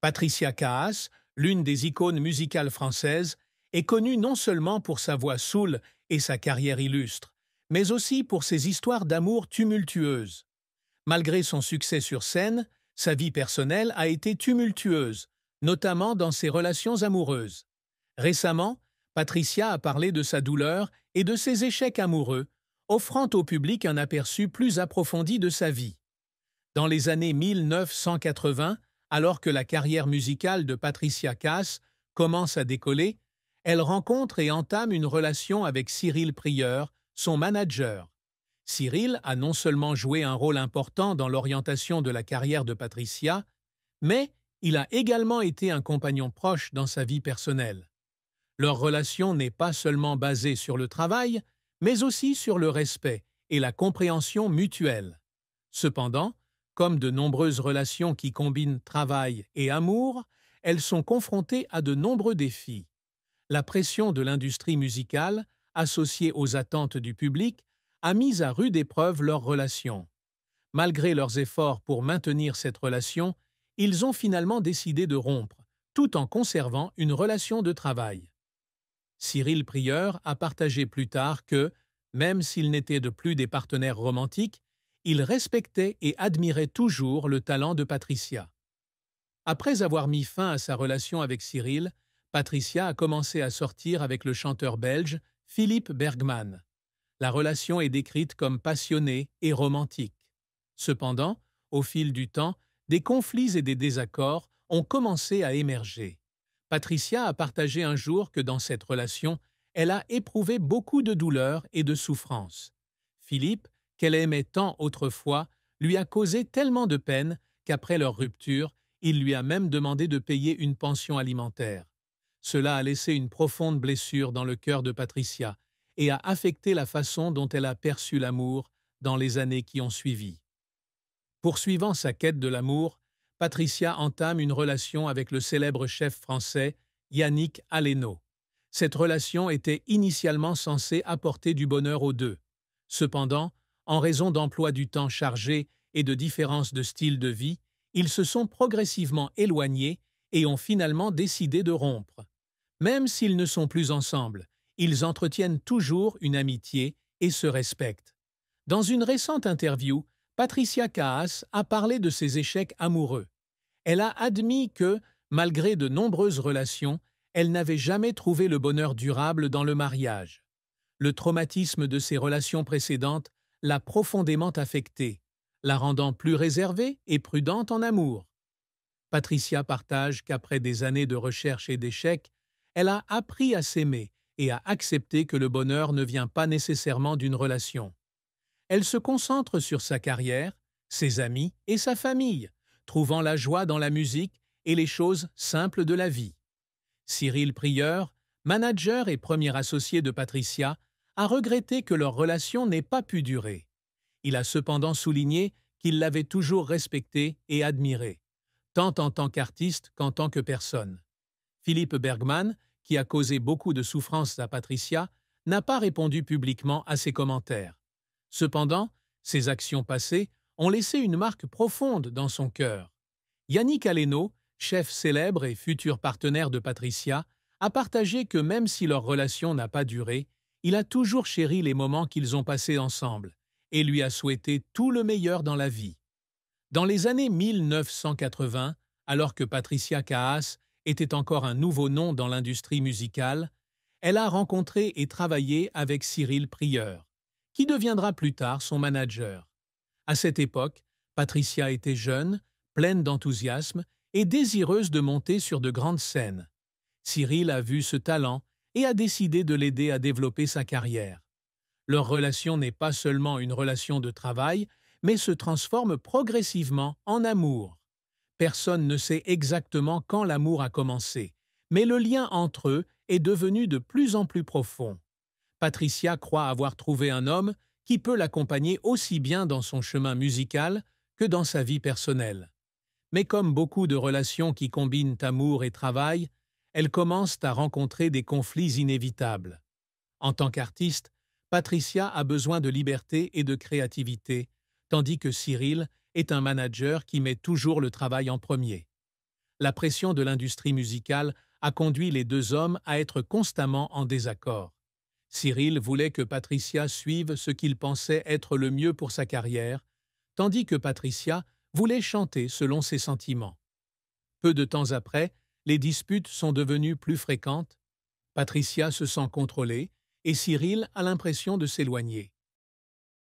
Patricia Kaas, l'une des icônes musicales françaises, est connue non seulement pour sa voix soul et sa carrière illustre, mais aussi pour ses histoires d'amour tumultueuses. Malgré son succès sur scène, sa vie personnelle a été tumultueuse, notamment dans ses relations amoureuses. Récemment, Patricia a parlé de sa douleur et de ses échecs amoureux, offrant au public un aperçu plus approfondi de sa vie. Dans les années 1980, alors que la carrière musicale de Patricia Kaas commence à décoller, elle rencontre et entame une relation avec Cyril Prieur, son manager. Cyril a non seulement joué un rôle important dans l'orientation de la carrière de Patricia, mais il a également été un compagnon proche dans sa vie personnelle. Leur relation n'est pas seulement basée sur le travail, mais aussi sur le respect et la compréhension mutuelle. Cependant, comme de nombreuses relations qui combinent travail et amour, elles sont confrontées à de nombreux défis. La pression de l'industrie musicale, associée aux attentes du public, a mis à rude épreuve leur relation. Malgré leurs efforts pour maintenir cette relation, ils ont finalement décidé de rompre, tout en conservant une relation de travail. Cyril Prieur a partagé plus tard que, même s'ils n'étaient de plus des partenaires romantiques, il respectait et admirait toujours le talent de Patricia. Après avoir mis fin à sa relation avec Cyril, Patricia a commencé à sortir avec le chanteur belge Philippe Bergman. La relation est décrite comme passionnée et romantique. Cependant, au fil du temps, des conflits et des désaccords ont commencé à émerger. Patricia a partagé un jour que dans cette relation, elle a éprouvé beaucoup de douleur et de souffrance. Philippe, qu'elle aimait tant autrefois, lui a causé tellement de peine qu'après leur rupture, il lui a même demandé de payer une pension alimentaire. Cela a laissé une profonde blessure dans le cœur de Patricia et a affecté la façon dont elle a perçu l'amour dans les années qui ont suivi. Poursuivant sa quête de l'amour, Patricia entame une relation avec le célèbre chef français Yannick Aleno. Cette relation était initialement censée apporter du bonheur aux deux. Cependant, en raison d'emplois du temps chargés et de différences de style de vie, ils se sont progressivement éloignés et ont finalement décidé de rompre. Même s'ils ne sont plus ensemble, ils entretiennent toujours une amitié et se respectent. Dans une récente interview, Patricia Kaas a parlé de ses échecs amoureux. Elle a admis que, malgré de nombreuses relations, elle n'avait jamais trouvé le bonheur durable dans le mariage. Le traumatisme de ses relations précédentes l'a profondément affectée, la rendant plus réservée et prudente en amour. Patricia partage qu'après des années de recherche et d'échecs, elle a appris à s'aimer et à accepter que le bonheur ne vient pas nécessairement d'une relation. Elle se concentre sur sa carrière, ses amis et sa famille, trouvant la joie dans la musique et les choses simples de la vie. Cyril Prieur, manager et premier associé de Patricia, a regretté que leur relation n'ait pas pu durer. Il a cependant souligné qu'il l'avait toujours respectée et admirée, tant en tant qu'artiste qu'en tant que personne. Philippe Bergman, qui a causé beaucoup de souffrance à Patricia, n'a pas répondu publiquement à ses commentaires. Cependant, ses actions passées ont laissé une marque profonde dans son cœur. Yannick Aleno, chef célèbre et futur partenaire de Patricia, a partagé que même si leur relation n'a pas duré, il a toujours chéri les moments qu'ils ont passés ensemble et lui a souhaité tout le meilleur dans la vie. Dans les années 1980, alors que Patricia Kaas était encore un nouveau nom dans l'industrie musicale, elle a rencontré et travaillé avec Cyril Prieur, qui deviendra plus tard son manager. À cette époque, Patricia était jeune, pleine d'enthousiasme et désireuse de monter sur de grandes scènes. Cyril a vu ce talent et a décidé de l'aider à développer sa carrière. Leur relation n'est pas seulement une relation de travail, mais se transforme progressivement en amour. Personne ne sait exactement quand l'amour a commencé, mais le lien entre eux est devenu de plus en plus profond. Patricia croit avoir trouvé un homme qui peut l'accompagner aussi bien dans son chemin musical que dans sa vie personnelle. Mais comme beaucoup de relations qui combinent amour et travail, elles commencent à rencontrer des conflits inévitables. En tant qu'artiste, Patricia a besoin de liberté et de créativité, tandis que Cyril est un manager qui met toujours le travail en premier. la pression de l'industrie musicale a conduit les deux hommes à être constamment en désaccord. Cyril voulait que Patricia suive ce qu'il pensait être le mieux pour sa carrière, tandis que Patricia voulait chanter selon ses sentiments. Peu de temps après, les disputes sont devenues plus fréquentes. Patricia se sent contrôlée et Cyril a l'impression de s'éloigner.